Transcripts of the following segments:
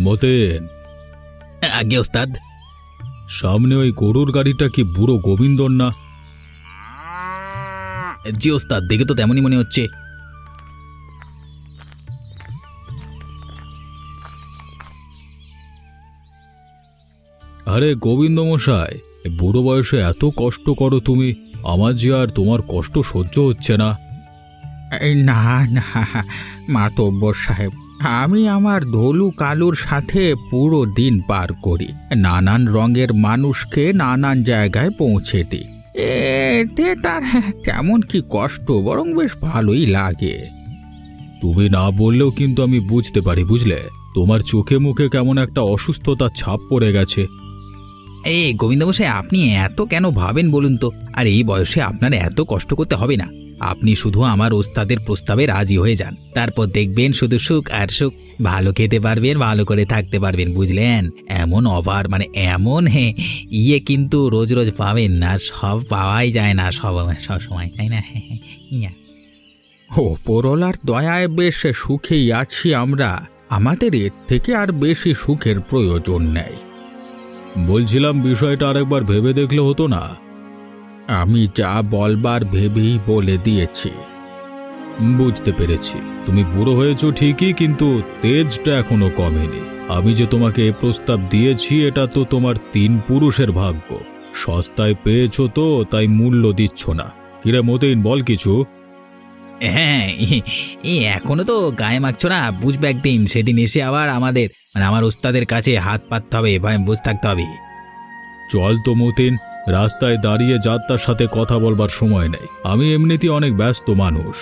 মতেন। আগে ওস্তাদ। সামনে ওই গরুর গাড়িটা কি বুড়ো গোবিন্দর না? জি ওস্তাদ, দেখে তো তেমনই মনে হচ্ছে। আরে গোবিন্দ মশাই, বুড়ো বয়সে এত কষ্ট করো তুমি, আমার যে আর তোমার কষ্ট সহ্য হচ্ছে না। না না মাতব্বর সাহেব, আমি আমার ধলু কালুর সাথে পুরো দিন পার করি, নানান রঙের মানুষকে নানান জায়গায় পৌঁছে দিই। এতে তার কেমন কি কষ্ট, বরং বেশ ভালোই লাগে। তুমি না বললেও কিন্তু আমি বুঝতে পারি, বুঝলে? তোমার চোখে মুখে কেমন একটা অসুস্থতার ছাপ পড়ে গেছে। এই গোবিন্দমশাই, আপনি এত কেন ভাবেন বলুন তো? আর এই বয়সে আপনার এত কষ্ট করতে হবে না। আপনি শুধু আমার ওস্তাদের প্রস্তাবে রাজি হয়ে যান, তারপর দেখবেন শুধু সুখ আর সুখ। ভালো খেতে পারবেন, ভালো করে থাকতে পারবেন, বুঝলেন? এমন অফার, মানে এমন ইয়ে কিন্তু রোজ রোজ পাবেন না, সব পাওয়াই যায় না সব সময়, তাই না? ওপরওয়ালার দয়ায় বেশ সুখেই আছি আমরা, আমাদের এর থেকে আর বেশি সুখের প্রয়োজন নেই। বলছিলাম, বিষয়টা আরেকবার ভেবে দেখলে হতো না? আমি যা বলবার ভেবেই বলে দিয়েছি। বুঝতে পেরেছি, তুমি বুড়ো হয়েছো ঠিকই, কিন্তু তেজটা এখনো কমেনি। আমি যে তোমাকে এ প্রস্তাব দিয়েছি, এটা তো তোমার 3 পুরুষের ভাগ্য। সস্তায় পেয়েছো তো, তাই মূল্য দিচ্ছ না। কিরে মতেন, বল কিছু। হ্যাঁ, এখনো তো গায়ে মাখছো না, বুঝবে একদিন। সেদিন এসে আবার আমাদের, মানে আমার ওস্তাদের কাছে হাত পাততে হবে, বসে থাকতে হবে। চল তো মতিন, রাস্তায় দাঁড়িয়ে যাত্রার সাথে কথা বলবার সময় নেই। আমি এমনিতেই অনেক ব্যস্ত মানুষ।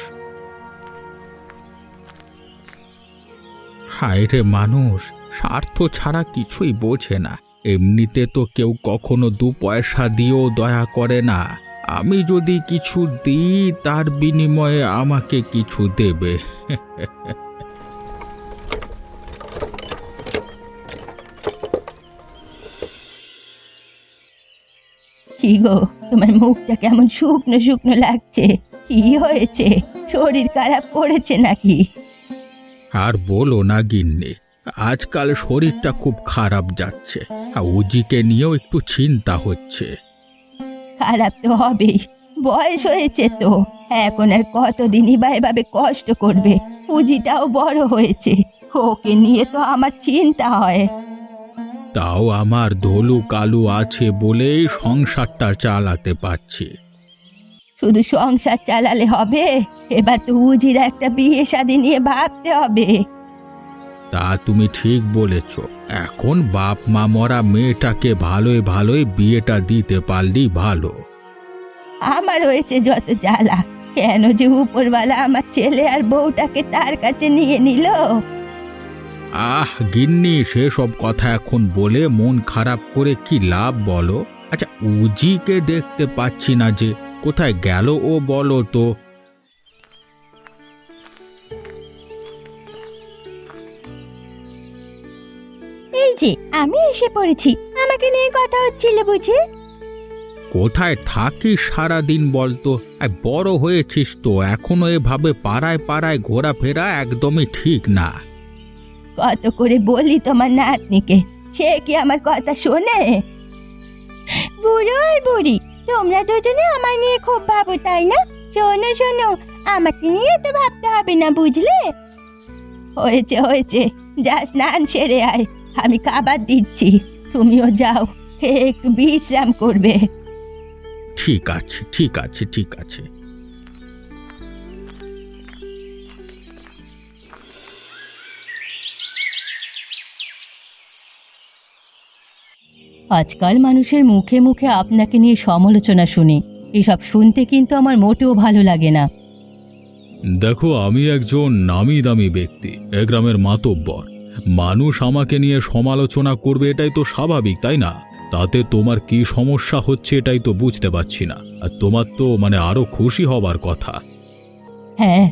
হায় রে মানুষ, স্বার্থ ছাড়া কিছুই বোঝে না। এমনিতে তো কেউ কখনো 2 পয়সা দিয়েও দয়া করে না। আমি যদি কিছু দিই, তার বিনিময়ে আমাকে কিছু দেবে। কি গো, তোমার মুখটা কেমন শুকনো শুকনো লাগছে? কি হয়েছে? শরীর খারাপ করেছে নাকি? আর বলো না গিন্নি, আজকাল শরীরটা খুব খারাপ যাচ্ছে। আর উজিকে নিয়েও একটু চিন্তা হচ্ছে। খারাপ তো হবেই, বয়স হয়েছে তো। এখন আর কতদিনই বা এভাবে কষ্ট করবে? পুঁজিটাও বড় হয়েছে, ওকে নিয়ে তো আমার চিন্তা হয়। তাও আমার ধলু কালু আছে বলেই সংসারটা চালাতে পারছি। শুধু সংসার চালালে হবে? এবার তো উজির একটা বিয়ে শাদী নিয়ে ভাবতে হবে। তা তুমি ঠিক বলেছ। এখন বাপ মা মরা মেয়েটাকে ভালোই ভালোই বিয়েটা দিতে পারলেই ভালো। আমার হয়েছে যত জ্বালা, কেন যে উপরওয়ালা আমার ছেলে আর বউটাকে তার কাছে নিয়ে নিল। গিন্নি, সেসব কথা এখন বলে মন খারাপ করে কি লাভ বলো? আচ্ছা, উজিকে দেখতে পাচ্ছি না যে, কোথায় গেল ও বলো তো? এই যে আমি এসে পড়েছি, আমাকে নিয়ে কথা হচ্ছিল বুঝি? কোথায় থাকিস সারাদিন বলতো? বড় হয়েছিস তো, এখনো এভাবে পাড়ায় পাড়ায় ঘোরাফেরা একদমই ঠিক না। কত করে বলি তোমার নাতনিকে, সে কি আমার কথা শোনে? বুড়ো আর বুড়ি, তোমরা দুজনে আমার নিয়ে খুব ভাবো তাই না? শোনো শোনো, আমাকে নিয়ে তো ভাবতে হবে না, বুঝলে? হয়েছে হয়েছে, যা স্নান সেরে আয়, আমি খাবার দিচ্ছি। তুমিও যাও, একটু বিশ্রাম করবে। ঠিক আছে ঠিক আছে ঠিক আছে। আজকাল মানুষের মুখে মুখে আপনাকে নিয়ে সমালোচনা শুনি, এসব শুনতে কিন্তু আমার মোটেও ভালো লাগে না। দেখো, আমি একজন নামি দামি ব্যক্তি, এ গ্রামের মাতব্বর। মানুষ আমাকে নিয়ে সমালোচনা করবে, এটাই তো স্বাভাবিক, তাই না? তাতে তোমার কি সমস্যা হচ্ছে এটাই তো বুঝতে পারছি না। আর তোমার তো আরো খুশি হবার কথা। হ্যাঁ,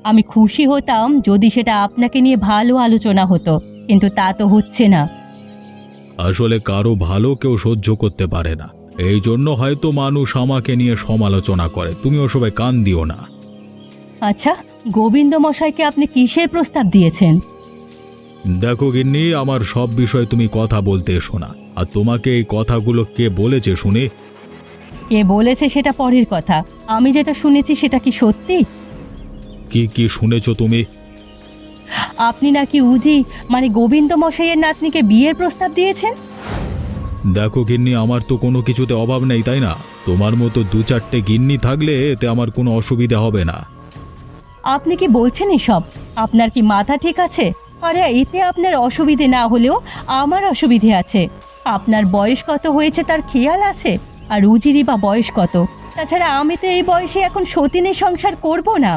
আমি খুশি হতাম যদি সেটা আপনাকে নিয়ে ভালো আলোচনা হতো, কিন্তু তা তো হচ্ছে না। আসলে কারো ভালো কেউ সহ্য করতে পারে না, এই জন্য হয়তো মানুষ আমাকে নিয়ে সমালোচনা করে। তুমি ওসবে কান দিও না। আচ্ছা, গোবিন্দ মশাইকে আপনি কিসের প্রস্তাব দিয়েছেন? দেখো গিন্নি, আমার সব বিষয়ে তুমি কথা বলতে এসো না। আর তোমাকে এই কথাগুলো কে বলেছে শুনে? কে বলেছে সেটা পরের কথা, আমি যেটা শুনেছি সেটা কি সত্যি? কি কি শুনেছো তুমি? আপনি নাকি উজি মানে গোবিন্দ মশাইয়ের নাতনিকে বিয়ের প্রস্তাব দিয়েছেন। দেখো গিন্নি, আমার তো কোনো কিছুতে অভাব নেই, তাই না? তোমার মতো দু চারটে গিন্নি থাকলে এতে আমার কোনো অসুবিধা হবে না। আপনি কি বলছেন এসব? আপনার কি মাথা ঠিক আছে? আরে এতে আপনার অসুবিধে না হলেও আমার অসুবিধে আছে। আপনার বয়স কত হয়েছে তার খেয়াল আছে? আর উজিরই বা বয়স কত? তাছাড়া আমি তো এই বয়সে এখন সতীনের সংসার করব না।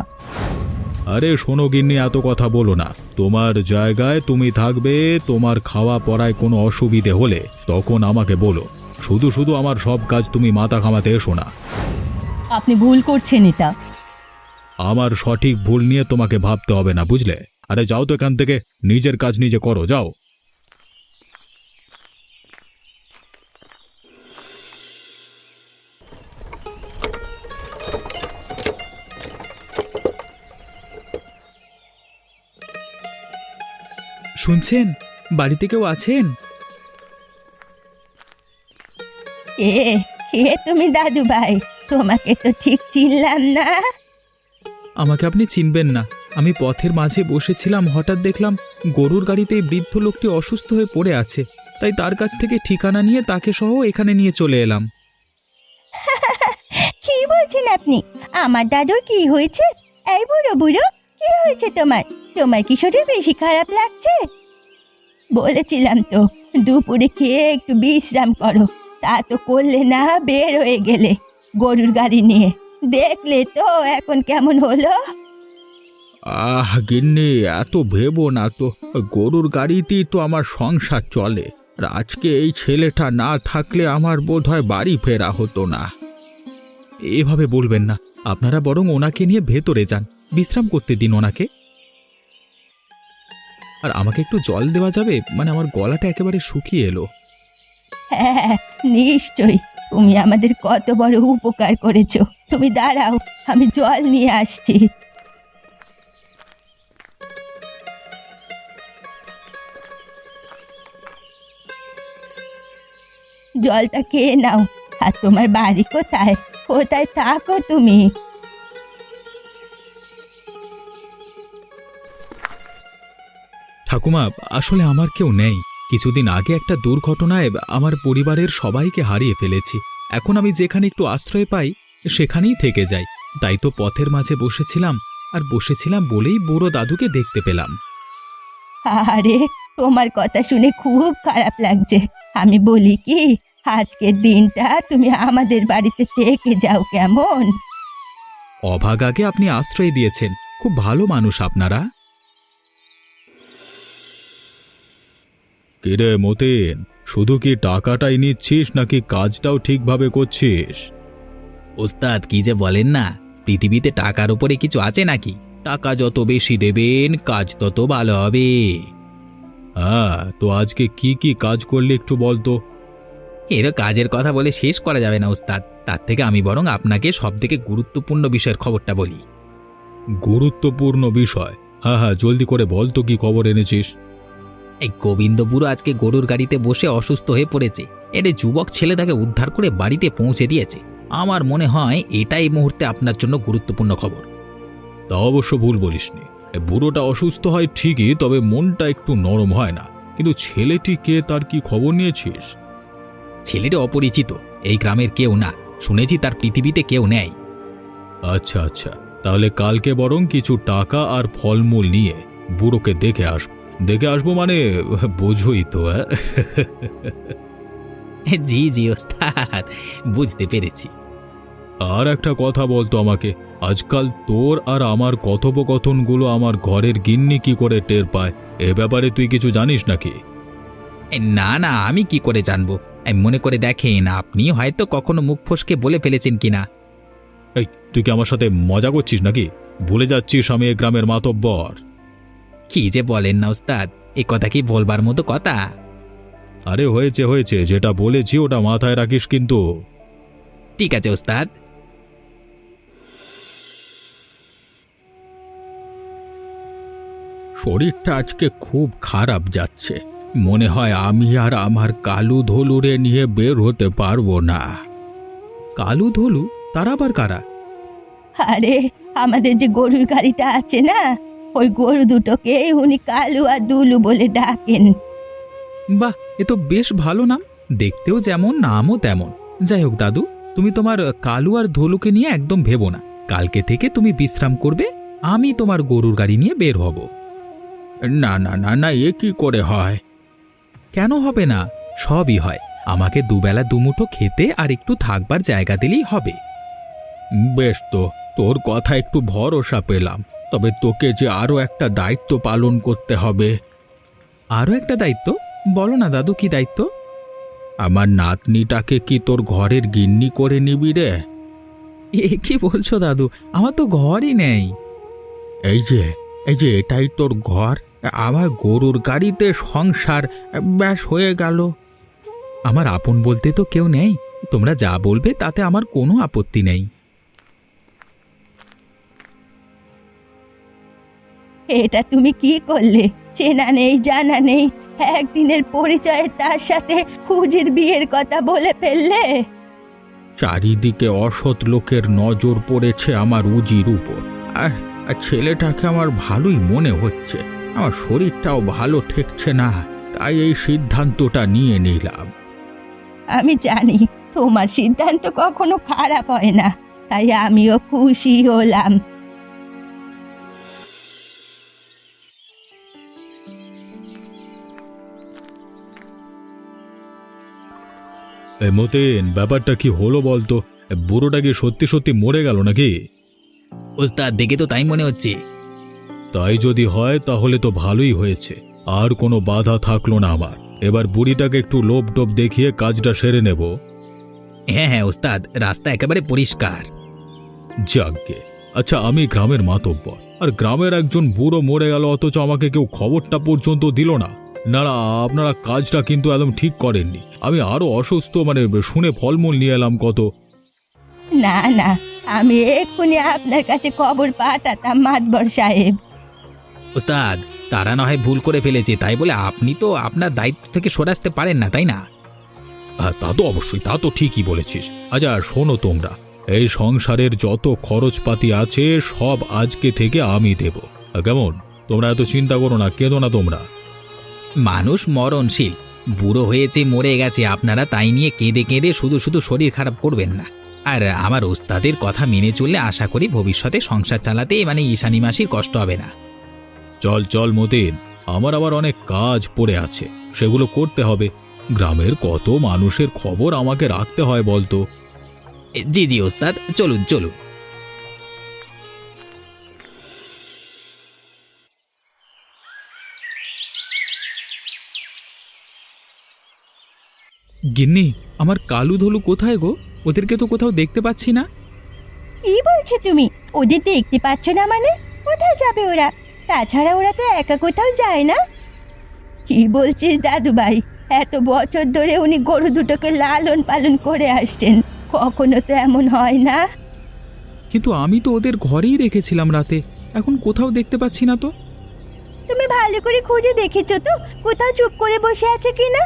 আরে শোনো গিন্নি, এত কথা বলো না। তোমার জায়গায় তুমি থাকবে, তোমার খাওয়া পড়ায় কোনো অসুবিধে হলে তখন আমাকে বলো। শুধু শুধু আমার সব কাজ তুমি মাথা ঘামাতে এসো না। আপনি ভুল করছেন এটা। আমার সঠিক ভুল নিয়ে তোমাকে ভাবতে হবে না, বুঝলে? আরে যাও তো এখান থেকে, নিজের কাজ নিজে করো, যাও। শুনছেন? বাড়িতে কেউ আছেন? কে কে তুমি দাদু ভাই? তোমাকে তো ঠিক চিনলাম না। আমাকে আপনি চিনবেন না। আমি পথের মাঝে বসেছিলাম, হঠাৎ দেখলাম গরুর গাড়িতে এই বৃদ্ধ লোকটি অসুস্থ হয়ে পড়ে আছে। তাই তার কাছ থেকে ঠিকানা নিয়ে তাকে সহ এখানে নিয়ে চলে এলাম। কি বলছেন আপনি? আমার দাদুর কি হয়েছে? এই বুড়ো বুড়ো, কি হয়েছে তোমার? তোমার কি শরীর বেশি খারাপ লাগছে? বলেছিলাম তো দুপুরে খেয়ে একটু বিশ্রাম করো, তা তো করলে না, বের হয়ে গেলে গরুর গাড়ি নিয়ে। দেখলে তো এখন কেমন হলো। গিন্নি, এত ভেবো না তো। গরুর গাড়িতেই তো আমার সংসার চলে। আর আজকে এই ছেলেটা না থাকলে আমার বোধহয় বাড়ি ফেরা হতো না। এভাবে বলবেন না। আপনারা বরং ওনাকে নিয়ে ভেতরে যান, বিশ্রাম করতে দিন ওনাকে। আর আমাকে একটু জল দেওয়া যাবে? মানে আমার গলাটা একেবারে শুকিয়ে এলো। হ্যাঁ, নিশ্চয়ই। তুমি আমাদের কত বড় উপকার করেছো। তুমি দাঁড়াও, আমি জল নিয়ে আসছি। জলটা খেয়ে নাও। আর তোমার বাড়ি কোথায়? কোথায় থাকো তুমি? ঠাকুমা, আসলে আমার কেউ নেই। কিছুদিন আগে একটা দুর্ঘটনায় আমার পরিবারের সবাইকে হারিয়ে ফেলেছি। এখন আমি যেখানে একটু আশ্রয় পাই সেখানেই থেকে যাই। তাই তো পথের মাঝে বসেছিলাম, আর বসেছিলাম বলেই বুড়ো দাদুকে দেখতে পেলাম। আরে, তোমার কথা শুনে খুব খারাপ লাগছে। আমি বলি কি, আজকের দিনটা তুমি আমাদের বাড়িতে থেকে যাও, কেমন? অভাগাকে আপনি আশ্রয় দিয়েছেন, খুব ভালো মানুষ আপনারা। কিরে মতিন, শুধু কি টাকাটাই নিচ্ছিস নাকি কাজটাও ঠিকভাবে করছিস? ওস্তাদ, কি যে বলেন না, পৃথিবীতে টাকার উপরে কিছু আছে নাকি? টাকা যত বেশি দেবেন কাজ তত ভালো হবে। হ্যাঁ, তো আজকে কি কি কাজ করলি একটু বল তো। এর কাজের কথা বলে শেষ করা যাবে না ওস্তাদ। তার থেকে আমি বরং আপনাকে সবথেকে গুরুত্বপূর্ণ বিষয়ের খবরটা বলি। গুরুত্বপূর্ণ বিষয়? হ্যাঁ হ্যাঁ, জলদি করে বল তো, কি খবর এনেছিস? এই গোবিন্দ বুড়ো আজকে গরুর গাড়িতে বসে অসুস্থ হয়ে পড়েছে। এটা যুবক ছেলে তাকে উদ্ধার করে বাড়িতে পৌঁছে দিয়েছে। আমার মনে হয় এটা এই মুহূর্তে আপনার জন্য গুরুত্বপূর্ণ খবর। তা অবশ্য ভুল বলিসনি। এ বুড়োটা অসুস্থ হয় ঠিকই, তবে মনটা একটু নরম হয় না। কিন্তু ছেলেটি কে, তার কি খবর নিয়েছিস? ছেলেটি অপরিচিত, এই গ্রামের কেউ না। শুনেছি তার পৃথিবীতে কেউ নেই। আচ্ছা আচ্ছা, তাহলে কালকে বরং কিছু টাকা আর ফলমূল নিয়ে বুড়োকে দেখে আসবো মানে বোঝোই তো। জি জি ওস্তাদ, বুঝতে পেরেছি। আর একটা কথা বলতো আমাকে, আজকাল তোর আর আমার কথোপকথনগুলো আমার ঘরের গিন্নি কি করে টের পায়? এ ব্যাপারে তুই কিছু জানিস নাকি? না না, আমি কি করে জানবো? মনে করে দেখেন, আপনি হয়তো কখনো মুখ ফসকে বলে ফেলেছেন কিনা। এই, তুই কি আমার সাথে মজা করছিস নাকি? ভুলে যাচ্ছিস আমি এ গ্রামের মাতব্বর। কি যে বলেন না ওস্তাদ, এ কথা কি বলবার মতো কথা? আরে হয়েছে হয়েছে, যেটা বলেছি ওটা মাথায় রাখিস কিন্তু। ঠিক আছে ওস্তাদ। শরীরটা আজকে খুব খারাপ যাচ্ছে। মনে হয় আমি আর আমার কালু ধলুরে নিয়ে বের হতে পারবো না। কালু ধলু তারা আবার কারা? আরে আমাদের যে গরুর গাড়িটা আছে না, ওই গরু দুটোকে উনি কালু আর দুলু বলে ডাকেন। বাহ, এ তো বেশ ভালো নাম, দেখতেও যেমন নামও তেমন। যাই হোক দাদু, তুমি তোমার কালু আর ধলুকে নিয়ে একদম ভেবো না। কালকে থেকে তুমি বিশ্রাম করবে, আমি তোমার গরুর গাড়ি নিয়ে বের হব। না না না না, এ কি করে হয়? কেন হবে না? সবই হয়। আমাকে দুবেলা দুমুঠো খেতে আর একটু থাকবার জায়গা দিলেই হবে। বেশ, তো তোর কথা একটু ভরসা পেলাম, তবে তোকে যে আরো একটা দায়িত্ব পালন করতে হবে। আরও একটা দায়িত্ব? বলো না দাদু, কি দায়িত্ব? আমার নাতনিটাকে কি তোর ঘরের গিন্নি করে নিবি রে? এ কি বলছো দাদু, আমার তো ঘরই নেই। এই যে এটাই তোর ঘর। আমার গরুর গাড়িতে সংসার ব্যাস হয়ে গেল। আমার আপন বলতে তো কেউ নেই, তোমরা যা বলবে তাতে আমার কোনো আপত্তি নেই। এটা তুমি কি করলে? চেনা নেই জানা নেই, একদিনের পরিচয়ে তার সাথে হুজির বিয়ের কথা বলে ফেললে। চারিদিকে অসৎ লোকের নজর পড়েছে আমার উজির উপর। আর ছেলেটাকে আমার ভালোই মনে হচ্ছে। আমার শরীরটাও ভালো ঠেকছে না, তাই এই সিদ্ধান্তটা নিয়ে নিলাম। আমি জানি তোমার সিদ্ধান্ত কখনো খারাপ হয় না, তাই আমিও খুশি হলাম। মতিন, ব্যাপারটা কি হলো বলতো? বুড়োটা কি সত্যি সত্যি মরে গেল নাকি? ওস্তাদ, দেখে তো তাই মনে হচ্ছে। তাই যদি হয় তাহলে তো ভালোই হয়েছে, আর কোনো বাধা থাকলো না আমার। এবার বুড়িটাকে একটু লোভ টোপ দেখিয়ে কাজটা সেরে নেব। হ্যাঁ হ্যাঁ ওস্তাদ, রাস্তা একেবারে পরিষ্কার। যাকগে। আচ্ছা, আমি গ্রামের মাতব্বর, আর গ্রামের একজন বুড়ো মরে গেল, অথচ আমাকে কেউ খবরটা পর্যন্ত দিল না। না না, আপনারা কাজটা কিন্তু একদম ঠিক করেননি। আমি আরো অসুস্থ, শুনে ফলমূল নিয়ে এলাম কত। না না, আমি এক্ষুনি আপনার কাছে খবর পাঠাতাম মাতবর সাহেব। ওস্তাদ, তারা না হয় ভুল করে ফেলেছে, তাই বলে আপনি তো আপনার দায়িত্ব থেকে সরে আসতে পারেন না, তাই না? হ্যাঁ, তা তো অবশ্যই, তা তো ঠিকই বলেছিস। আচ্ছা শোনো তোমরা, এই সংসারের যত খরচপাতি আছে সব আজকে থেকে আমি দেব, কেমন? তোমরা এত চিন্তা করো না, কেঁদো না তোমরা। মানুষ মরণশীল, বুড়ো হয়েছে মরে গেছে, আপনারা তাই নিয়ে কেঁদে কেঁদে শুধু শুধু শরীর খারাপ করবেন না। আর আমার ওস্তাদের কথা মেনে চললে আশা করি ভবিষ্যতে সংসার চালাতে ঈশানী মাসির কষ্ট হবে না। চল চল মতিন, আমার আবার অনেক কাজ পড়ে আছে, সেগুলো করতে হবে। গ্রামের কত মানুষের খবর আমাকে রাখতে হয় বলতো। জি জি ওস্তাদ, চলুন চলুন। গিন্নি, আমার কালু ধলু কোথায় গো? ওদেরকে তো কোথাও দেখতে পাচ্ছি না। কি বলছো তুমি? ওদের দেখতে পাচ্ছ না মানে? কোথায় যাবে ওরা? তাছাড়া ওরা তো একা কোথাও যায় না। কি বলছিস দাদু ভাই? এত বছর ধরে উনি গরু দুটোকে লালন পালন করে আসছেন, কখনো তো এমন হয় না। কিন্তু আমি তো ওদের ঘরেই রেখেছিলাম রাতে, এখন কোথাও দেখতে পাচ্ছি না তো। তুমি ভালো করে খুঁজে দেখেছো তো কোথাও চুপ করে বসে আছে কিনা?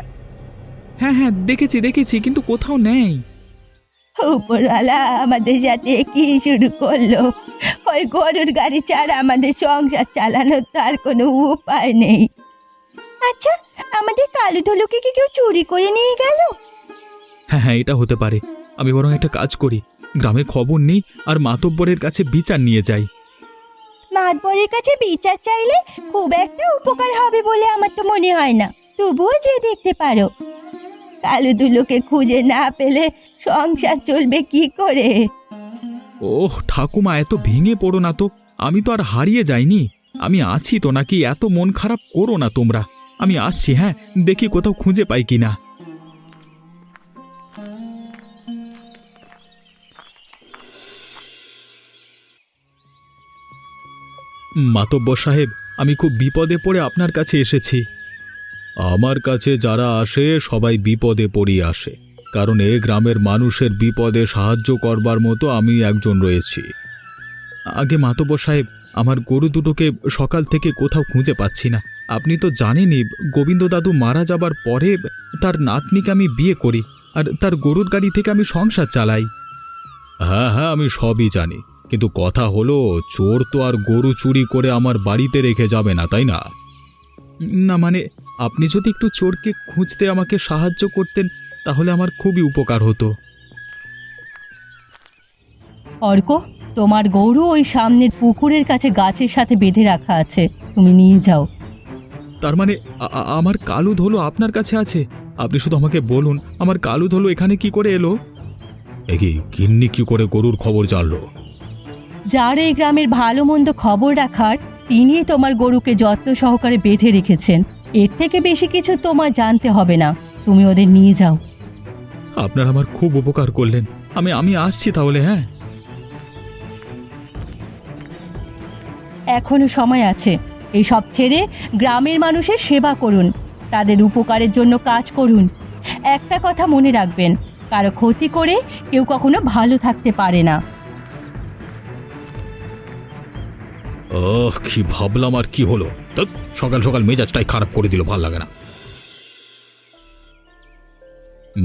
হ্যাঁ হ্যাঁ, দেখেছি, কিন্তু কোথাও নেই। উপরওয়ালা আমাদের সাথে কি শুরু করলো? ওই গরুর গাড়ি ছাড়া আমাদের সংসার চালানোর তো আর কোনো উপায় নেই। আচ্ছা, আমাদের কালু ধলুকে কি কেউ চুরি করে নিয়ে গেল? হ্যাঁ হ্যাঁ, এটা হতে পারে। আমি বরং একটা কাজ করি, গ্রামে খবর নিই আর মাতব্বরের কাছে বিচার নিয়ে যাই। মাতবরের কাছে বিচার চাইলে খুব একটা উপকার হবে বলে আমার তো মনে হয় না। তবুও যে দেখতে পারো। কালু ধুলুকে খুঁজে না পেলে সংসার চলবে কি করে? ওহ ঠাকুমা, এত ভেঙে পড়ো না তো। আমি তো আর হারিয়ে যাইনি, আমি আছি তো নাকি? এত মন খারাপ করো না তোমরা। আমি আসছি, হ্যাঁ, দেখি কোথাও খুঁজে পাই কিনা। মাতব্বর সাহেব, আমি খুব বিপদে পড়ে আপনার কাছে এসেছি। আমার কাছে যারা আসে সবাই বিপদে পড়িয়ে আসে, কারণ এ গ্রামের মানুষের বিপদে সাহায্য করবার মতো আমি একজন রয়েছি। আগে মাতব্বর সাহেব, আমার গরু দুটোকে সকাল থেকে কোথাও খুঁজে পাচ্ছি না। আপনি তো জানেনই, গোবিন্দ দাদু মারা যাবার পরে তার নাতনিকে আমি বিয়ে করি, আর তার গরুর গাড়ি থেকে আমি সংসার চালাই। হ্যাঁ হ্যাঁ, আমি সবই জানি, কিন্তু কথা হলো চোর তো আর গরু চুরি করে আমার বাড়িতে রেখে যাবে না, তাই না? না মানে, আপনি যদি একটু চোরকে খুঁজতে আমাকে সাহায্য করতেন তাহলে আমার খুবই উপকার হতো। অর্ক, তোমার গরু ওই সামনের পুকুরের কাছে গাছের সাথে বেঁধে রাখা আছে, তুমি নিয়ে যাও। তার মানে আমার কালু ধলু আপনার কাছে আছে? আপনি শুধু আমাকে বলুন, আমার কালু ধলু এখানে কি করে এলো? এগি গিন্নি কি করে গরুর খবর জানলো? যার এই গ্রামের ভালো মন্দ খবর রাখার, তিনি তোমার গরুকে যত্ন সহকারে বেঁধে রেখেছেন। এর থেকে বেশি কিছু তোমার জানতে হবে না, তুমি ওদের নিয়ে যাও। আপনার আমার খুব উপকার করলেন। আমি আসছি তাহলে। হ্যাঁ, এখনো সময় আছে। এই সব ছেড়ে গ্রামের মানুষের সেবা করুন, তাদের উপকারের জন্য কাজ করুন। একটা কথা মনে রাখবেন, কারো ক্ষতি করে কেউ কখনো ভালো থাকতে পারে না। কি ভাবলাম আর কি হলো? সকাল সকাল মেজাজটাই খারাপ করে দিল, ভাল লাগে না।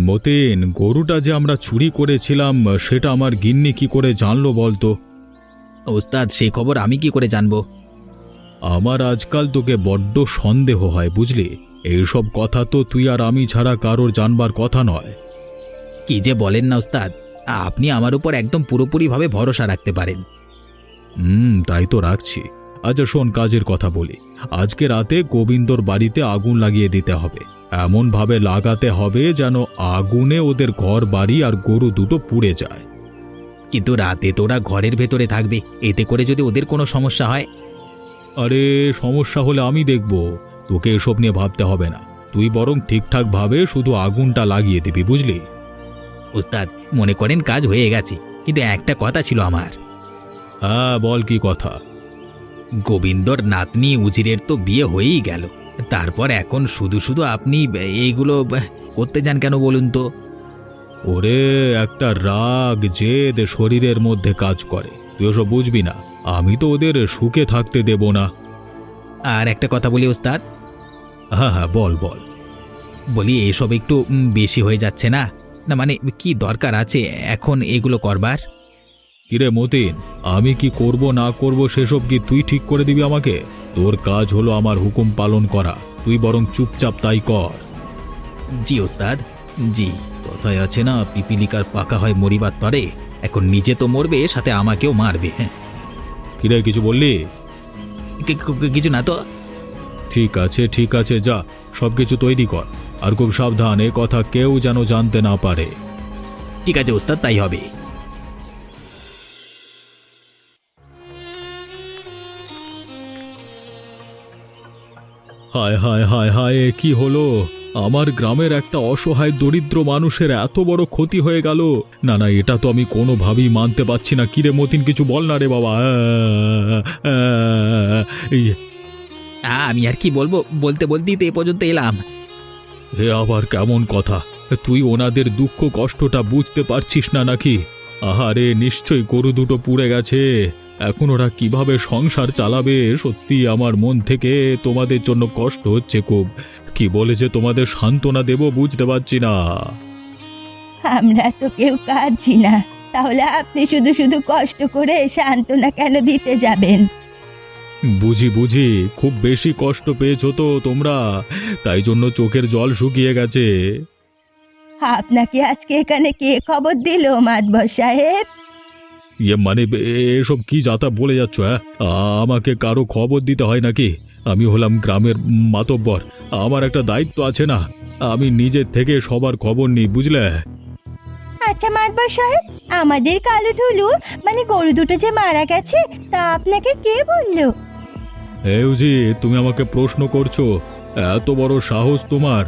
মতিন, গরুটা যে আমরা চুরি করেছিলাম সেটা আমার গিন্নি কি করে জানলো বলতো? ওস্তাদ, সেই খবর আমি কি করে জানবো? আমার আজকাল তোকে বড্ড সন্দেহ হয়, বুঝলি? এইসব কথা তো তুই আর আমি ছাড়া কারোর জানবার কথা নয়। কি যে বলেন না ওস্তাদ, আপনি আমার উপর একদম পুরোপুরিভাবে ভরসা রাখতে পারেন। তাই তো রাখছি। আচ্ছা শোন, কাজের কথা বলি। আজকে রাতে গোবিন্দর বাড়িতে আগুন লাগিয়ে দিতে হবে, এমন ভাবে লাগাতে হবে যেন আগুনে ওদের ঘর বাড়ি আর গরু দুটো পুড়ে যায়। কিন্তু রাতে তোরা ঘরের ভেতরে থাকবে, এতে করে যদি ওদের কোনো সমস্যা হয়? আরে সমস্যা হলে আমি দেখব, তোকে এসব নিয়ে ভাবতে হবে না। তুই বরং ঠিকঠাক ভাবে শুধু আগুনটা লাগিয়ে দিবি, বুঝলি? ওস্তাদ, মনে করেন কাজ হয়ে গেছে, কিন্তু একটা কথা ছিল আমার। হ্যাঁ বল, কি কথা? গোবিন্দর নাতনি উজিরের তো বিয়ে হয়েই গেল, তারপর এখন শুধু শুধু আপনি এইগুলো করতে যান কেন বলুন তো? ওরে, একটা রাগ জেদ শরীরের মধ্যে কাজ করে, তুই ওসব বুঝবি না। আমি তো ওদের সুখে থাকতে দেব না। আর একটা কথা বলি ওস্তাদ। হ্যাঁ হ্যাঁ, বল বল। বলি এসব একটু বেশি হয়ে যাচ্ছে না? না মানে কি দরকার আছে এখন এগুলো করবার? কিরে মতিন, আমি কি করব না করব সেসব কি তুই ঠিক করে দিবি আমাকে? তোর কাজ হলো আমার হুকুম পালন করা, তুই বরং চুপচাপ তাই কর। জি ওস্তাদ, জি। কথায় আছে না, পিপিলিকার পাকা হয় মরিবার তরে। এখন নিজে তো মরবে, সাথে আমাকেও মারবে। হ্যাঁ, কিরে কিছু বললি? কিছু না তো। ঠিক আছে ঠিক আছে, যা সবকিছু তৈরি কর, আর খুব সাবধান, এ কথা কেউ যেন জানতে না পারে। ঠিক আছে ওস্তাদ, তাই হবে। হায় হায় হায় হায়, এ কি হলো? আমার গ্রামের একটা অসহায় দরিদ্র মানুষের এত বড় ক্ষতি হয়ে গেল। না না, এটা তো আমি কোনোভাবেই মানতে পারছি না। কিরে মতিন, কিছু বল না রে বাবা। আমি আর কি বলবো, বলতে বলতেই তো এ পর্যন্ত এলাম। হে আবার কেমন কথা? তুই ওনাদের দুঃখ কষ্টটা বুঝতে পারছিস না নাকি? আহারে, নিশ্চয়ই গরু দুটো পুড়ে গেছে, এখন ওরা কিভাবে সংসার চালাবে? সত্যি আমার মন থেকে তোমাদের জন্য কষ্ট হচ্ছে খুব। কি বলে যে তোমাদের সান্ত্বনা দেব বুঝতে পারছি না। আমরা তো কেউ কাঁদছি না, তাহলে আপনি শুধু শুধু কষ্ট করে সান্ত্বনা কেন দিতে যাবেন? বুঝি বুঝি, খুব বেশি কষ্ট পেয়েছো তো তোমরা, তাই জন্য চোখের জল শুকিয়ে গেছে। আপনাকে আজকে এখানে কে খবর দিল মাতবর সাহেব? মানে এসব কি যাতা বলে যাচ্ছ? হ্যাঁ, আমাকে কারো খবর দিতে হয় নাকি? আমি হলাম গ্রামের মাতব্বর, আমার একটা দায়িত্ব আছে না? আমি নিজের থেকে সবার খবর নিই, বুঝলে? আচ্ছা মাতবর সাহেব, আমাদের কালো ধুলু মানে গরু দুটো যে মারা গেছে, তা আপনাকে কে বললো? উজি, তুমি আমাকে প্রশ্ন করছো? এত বড় সাহস তোমার?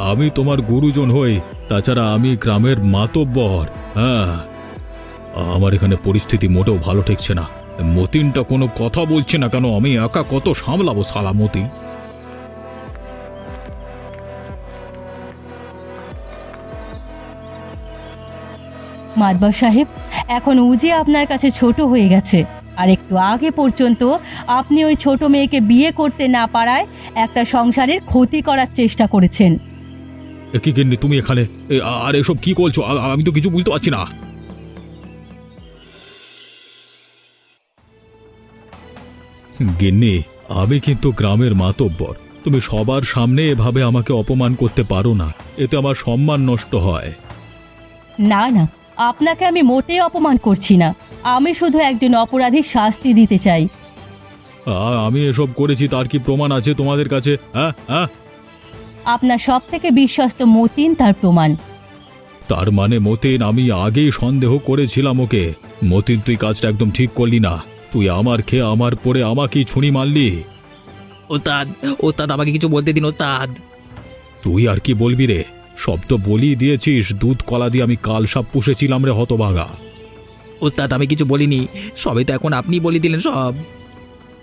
আমি তোমার গুরুজন হই, তাছাড়া আমি গ্রামের মাতব্বর। হ্যাঁ, আমার এখানে পরিস্থিতি মোটেও ভালো ঠেকছে না। মতিনটা কোনো কথা বলছে না কেন? আমি একা কত সামলাবো শালা মতিন। মাতবর সাহেব, এখন উজি আপনার কাছে ছোট হয়ে গেছে, আর একটু আগে পর্যন্ত আপনি ওই ছোট মেয়েকে বিয়ে করতে না পারায় একটা সংসারের ক্ষতি করার চেষ্টা করেছেন। কি গিন্নি তুমি এখানে আর এসব কি করছো? আমি তো কিছু বুঝতে পারছি না। গিন্নি, আমি কিন্তু গ্রামের মাতব্বর। তুমি সবার সামনে এভাবে আমাকে অপমান করতে পারো না, এতে আমার সম্মান নষ্ট হয়। না না, আপনাকে আমি মোটেই অপমান করছি না। আমি শুধু একজন অপরাধীর শাস্তি দিতে চাই। আমি এসব করেছি তার কি প্রমাণ আছে তোমাদের কাছে? হ্যাঁ হ্যাঁ, আপনার সব থেকে বিশ্বস্ত মতিন তার প্রমাণ। তার মানে মতিন, আমি আগেই সন্দেহ করেছিলাম ওকে। মতিন, তুই কাজটা একদম ঠিক করলি না। তুই আমার খেয়ে আমার পরে আমাকেই ছুরি মারলি। ওস্তাদ, ওস্তাদ আমাকে কিছু বলতে দিন ওস্তাদ। তুই আর কি বলবি রে? সব তো বলিয়ে দিয়েছিস। দুধ কলা দিয়ে আমি কাল সাপ পুষেছিলাম রে হতভাগা। ওস্তাদ আমি কিছু বলিনি, সবে তো এখন আপনি বলে দিলেন সব।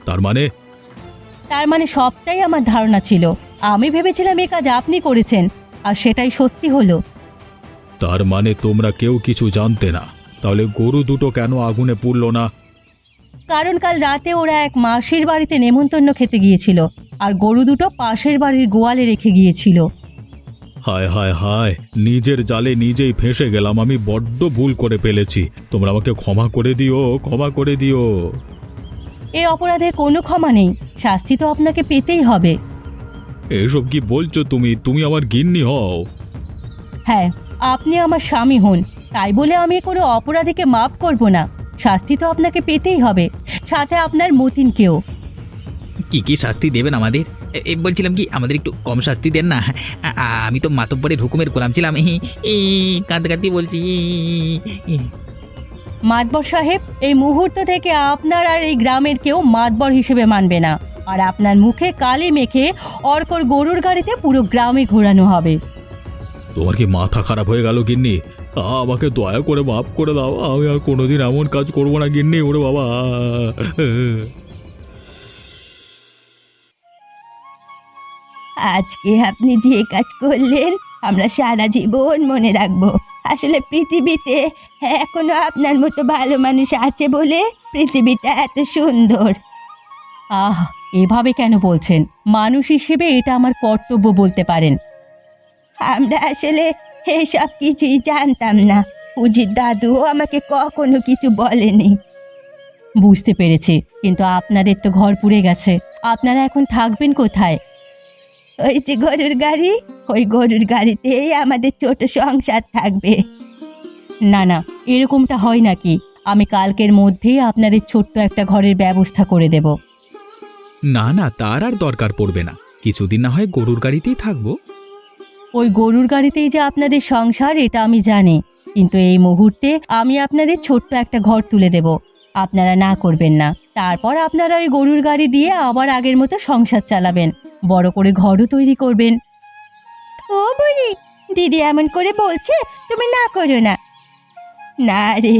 তার মানে সবটাই আমার ধারণা ছিল। আমি ভেবেছিলাম এ কাজ আপনি করেছেন, আর সেটাই সত্যি হলো। তার মানে তোমরা কেউ কিছু জানতে না? তাহলে গরু দুটো কেন আগুনে পুড়ল না? কারণ কাল রাতে ওরা এক মাসির বাড়িতে নেমন্তন্ন খেতে গিয়েছিল, আর গরু দুটো পাশের বাড়ির গোয়ালে রেখে গিয়েছিল। হায় হায় হায়, নিজের জালে নিজেই ফেঁসে গেলাম। আমি বড্ড ভুল করে ফেলেছি। তোমরা আমাকে ক্ষমা করে দিও, ক্ষমা করে দিও। এই অপরাধের কোনো ক্ষমা নেই, শাস্তি তো আপনাকে পেতেই হবে। এসব কি বলছো তুমি? তুমি আমার গিন্নি হও। হ্যাঁ, আপনি আমার স্বামী হন, তাই বলে আমি কোনো অপরাধীকে মাফ করব না। শাস্তি তো আপনাকে পেতেই হবে, সাথে আপনার মতিনকেও। কি কি শাস্তি দেবেন আমাদের? বলছিলাম কি আমাদের একটু কম শাস্তি দেন না। আমি তো মাতব্বরের হুকুমের গোলাম ছিলাম। কাঁদতে কাঁদতে বলছি। মাতবর সাহেব, এই মুহূর্ত থেকে আপনার আর এই গ্রামের কেউ মাতবর হিসেবে মানবে না, আর আপনার মুখে কালি মেখে অর্কর গরুর গাড়িতে পুরো গ্রামে ঘোরানো হবে। তোমার কি মাথা খারাপ হয়ে গেল গিন্নি? আমাকে দয়া করে মাফ করে দাও। আমি আর কোনোদিন এমন কাজ করবো না গিন্নি। ওরে বাবা! আজকে আপনি যে কাজ করলেন আমরা সারা জীবন মনে রাখবো। আসলে পৃথিবীতে এখনো আপনার মতো ভালো মানুষ আছে বলে পৃথিবীটা এত সুন্দর। এভাবে কেন বলছেন? মানুষ হিসেবে এটা আমার কর্তব্য বলতে পারেন। আমরা আসলে এসব কিছুই জানতাম না। উজির দাদু আমাকে কখনো কিছু বলেনি। বুঝতে পেরেছি, কিন্তু আপনাদের তো ঘর পুড়ে গেছে, আপনারা এখন থাকবেন কোথায়? ওই যে গরুর গাড়ি, ওই গরুর গাড়িতেই আমাদের ছোট সংসার থাকবে। না না, এরকমটা হয় নাকি? আমি কালকের মধ্যেই আপনাদের ছোট্ট একটা ঘরের ব্যবস্থা করে দেব। না না, তার আর দরকার পড়বে না। কিছুদিন না হয় গরুর গাড়িতেই থাকবো। ওই গরুর গাড়িতেই যে আপনাদের সংসার এটা আমি জানি, কিন্তু এই মুহূর্তে আমি আপনাদের ছোট্ট একটা ঘর তুলে দেব। আপনারা না করবেন না। তারপর আপনারা ওই গরুর গাড়ি দিয়ে আবার আগের মতো সংসার চালাবেন, বড় করে ঘরও তৈরি করবেন। ও বুড়ি, দিদি এমন করে বলছে, তুমি না করো না। না রে,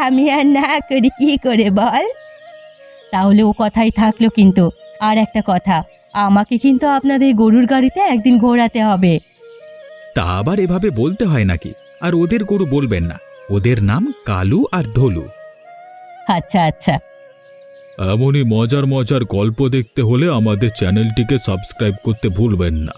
আমি আর না করি কি করে বল? তাহলে ও কথাই থাকলো। কিন্তু আর একটা কথা, আমাকে কিন্তু আপনাদের গরুর গাড়িতে একদিন ঘোরাতে হবে। তা আবার এভাবে বলতে হয় নাকি? আর ওদের গরু বলবেন না, ওদের নাম কালু আর ধলু। আচ্ছা আচ্ছা। এমনই মজার মজার গল্প দেখতে হলে আমাদের চ্যানেলটিকে সাবস্ক্রাইব করতে ভুলবেন না।